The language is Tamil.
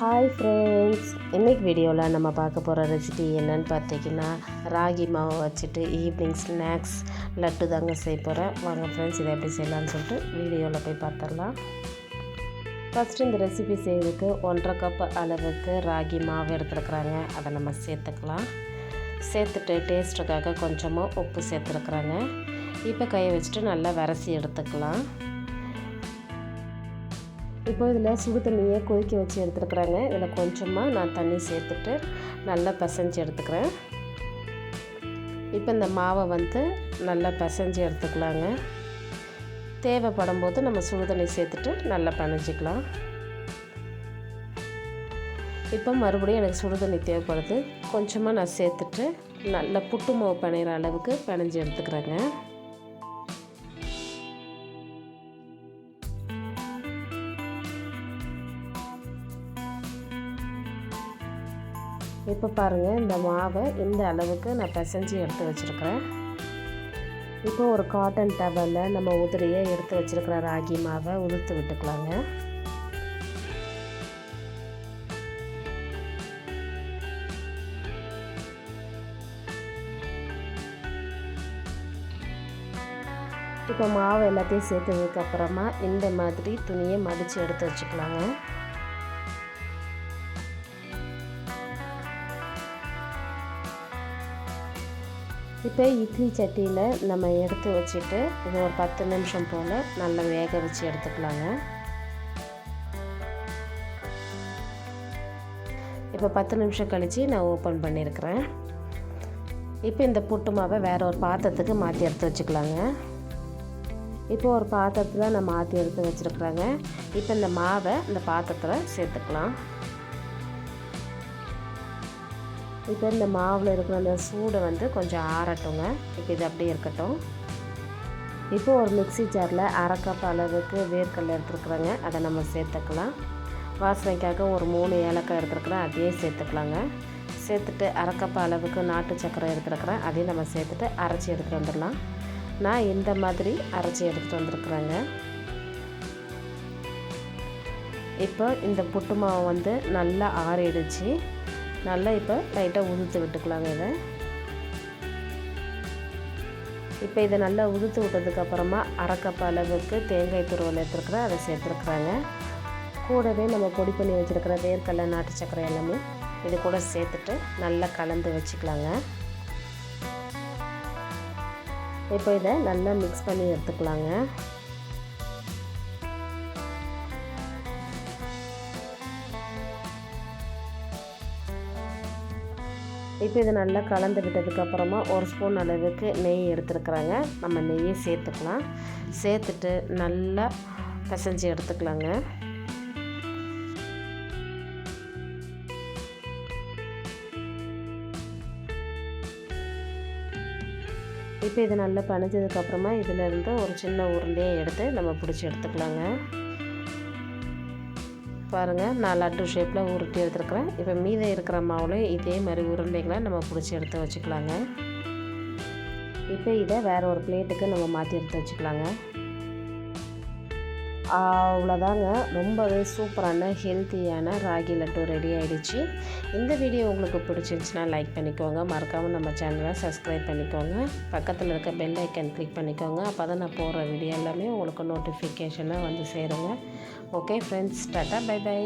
ஹாய் ஃப்ரெண்ட்ஸ், இன்றைக்கி வீடியோவில் நம்ம பார்க்க போகிற ரெசிபி என்னன்னு பார்த்தீங்கன்னா ராகி மாவை வச்சுட்டு ஈவினிங் ஸ்நாக்ஸ் லட்டு தாங்க செய்ய போகிறேன். வாங்க ஃப்ரெண்ட்ஸ், இதை எப்படி செய்யலான்னு சொல்லிட்டு வீடியோவில் போய் பார்த்துடலாம். ஃபஸ்ட்டு இந்த ரெசிபி செய்யறதுக்கு 1.5 கப் அளவுக்கு ராகி மாவு எடுத்துருக்குறாங்க. அதை நம்ம சேர்த்துக்கலாம். சேர்த்துட்டு டேஸ்ட்டுக்காக கொஞ்சமாக உப்பு சேர்த்துருக்குறாங்க. இப்போ கையை வச்சுட்டு நல்லா விரசி எடுத்துக்கலாம். இப்போ இதில் சுடு தண்ணியை கொதிக்க வச்சு எடுத்துருக்குறாங்க. இதில் கொஞ்சமாக நான் தண்ணி சேர்த்துட்டு நல்லா பிசைஞ்சு எடுத்துக்கிறேன். இப்போ இந்த மாவை நல்லா பிசைஞ்சு எடுத்துக்கலாங்க. தேவைப்படும் போது நம்ம சுடு தண்ணி சேர்த்துட்டு நல்லா பிணைஞ்சிக்கலாம். இப்போ மறுபடியும் எனக்கு சுடு தண்ணி தேவைப்படுது. கொஞ்சமாக நான் சேர்த்துட்டு நல்லா புட்டு மாவு பிணையிற அளவுக்கு பிணைஞ்சி எடுத்துக்கிறேங்க. இப்போ பாருங்கள், இந்த மாவை இந்த அளவுக்கு நான் பிசைஞ்சு எடுத்து வச்சுருக்கிறேன். இப்போ ஒரு காட்டன் டவலில் நம்ம உதிரியாக எடுத்து வச்சுருக்கிற ராகி மாவை உதுத்து விட்டுக்கலாங்க. இப்போ மாவு எல்லாத்தையும் சேர்த்ததுக்கப்புறமா இந்த மாதிரி துணியை மடித்து எடுத்து வச்சுக்கலாங்க. இப்போ இட்லி சட்டியில் நம்ம எடுத்து வச்சுட்டு இது ஒரு 10 நிமிஷம் போல் நல்லா வேக வச்சு எடுத்துக்கலாங்க. இப்போ 10 நிமிஷம் கழித்து நான் ஓப்பன் பண்ணியிருக்கிறேன். இப்போ இந்த புட்டு மாவை வேறு ஒரு பாத்திரத்துக்கு மாற்றி எடுத்து வச்சுக்கலாங்க. இப்போ ஒரு பாத்திரத்தில் நான் மாற்றி எடுத்து வச்சுருக்குறேங்க. இப்போ இந்த மாவை இந்த பாத்திரத்தில் சேர்த்துக்கலாம். இப்போ இந்த மாவில் இருக்கிற அந்த சூடை கொஞ்சம் ஆறட்டுங்க. இப்போ இது அப்படியே இருக்கட்டும். இப்போ ஒரு மிக்ஸி ஜாரில் 1/2 கப் அளவுக்கு வேர்க்கடலை எடுத்துருக்குறேங்க. அதை நம்ம சேர்த்துக்கலாம். வாசனைக்காக ஒரு 3 ஏலக்காய் எடுத்துருக்குறேன், அதையே சேர்த்துக்கலாங்க. சேர்த்துட்டு 1/2 கப் அளவுக்கு நாட்டு சர்க்கரை எடுத்துருக்குறேன், அதையும் நம்ம சேர்த்துட்டு அரைச்சி எடுத்துகிட்டு வந்துடலாம். நான் இந்த மாதிரி அரைச்சி எடுத்துகிட்டு வந்துருக்குறேங்க. இப்போ இந்த புட்டு மாவை நல்லா ஆறிடுச்சு. நல்லா இப்போ லைட்டாக உதுத்து விட்டுக்கலாங்க. இப்போ இதை நல்லா உதுத்து விட்டதுக்கப்புறமா 1/2 கப் அளவுக்கு தேங்காய் துருவல் எடுத்துருக்குறேன், அதை சேர்த்துருக்குறாங்க. கூடவே நம்ம பொடி பண்ணி வச்சுருக்கிற வேர்க்கடலை நாட்டு சர்க்கரை எல்லாமே இது கூட சேர்த்துட்டு நல்லா கலந்து வச்சுக்கலாங்க. இப்போ இதை நல்லா மிக்ஸ் பண்ணி எடுத்துக்கலாங்க. இப்போ இதை நல்லா கலந்து விட்டதுக்கப்புறமா 1 ஸ்பூன் அளவுக்கு நெய் எடுத்துருக்குறாங்க. நம்ம நெய்யை சேர்த்துக்கலாம். சேர்த்துட்டு நல்லா பிசைஞ்சு எடுத்துக்கலாங்க. இப்போ இது நல்லா பிணைஞ்சதுக்கப்புறமா இதிலேருந்து ஒரு சின்ன உருண்டையை எடுத்து நம்ம பிடிச்சி எடுத்துக்கலாங்க. பாருங்கள், நான் லட்டு ஷேப்பில் உருட்டி எடுத்துருக்குறேன். இப்போ மீதம் இருக்கிற மாவில் இதே மாதிரி உருண்டைகளை நம்ம பிடிச்சி எடுத்து வச்சுக்கலாங்க. இப்போ இதை வேறு ஒரு பிளேட்டுக்கு நம்ம மாற்றி எடுத்து வச்சுக்கலாங்க. அவ்வளோதாங்க, ரொம்பவே சூப்பரான ஹெல்த்தியான ராகி லட்டு ரெடி ஆகிடுச்சு. இந்த வீடியோ உங்களுக்கு பிடிச்சிருந்துச்சுன்னா லைக் பண்ணிக்கோங்க. மறக்காமல் நம்ம சேனலை சப்ஸ்கிரைப் பண்ணிக்கோங்க. பக்கத்தில் இருக்க பெல் ஐக்கன் கிளிக் பண்ணிக்கோங்க. அப்போ தான் நான் போடுற வீடியோ எல்லாமே உங்களுக்கு நோட்டிஃபிகேஷனாக சேருங்க. Okay friends, tata, bye by.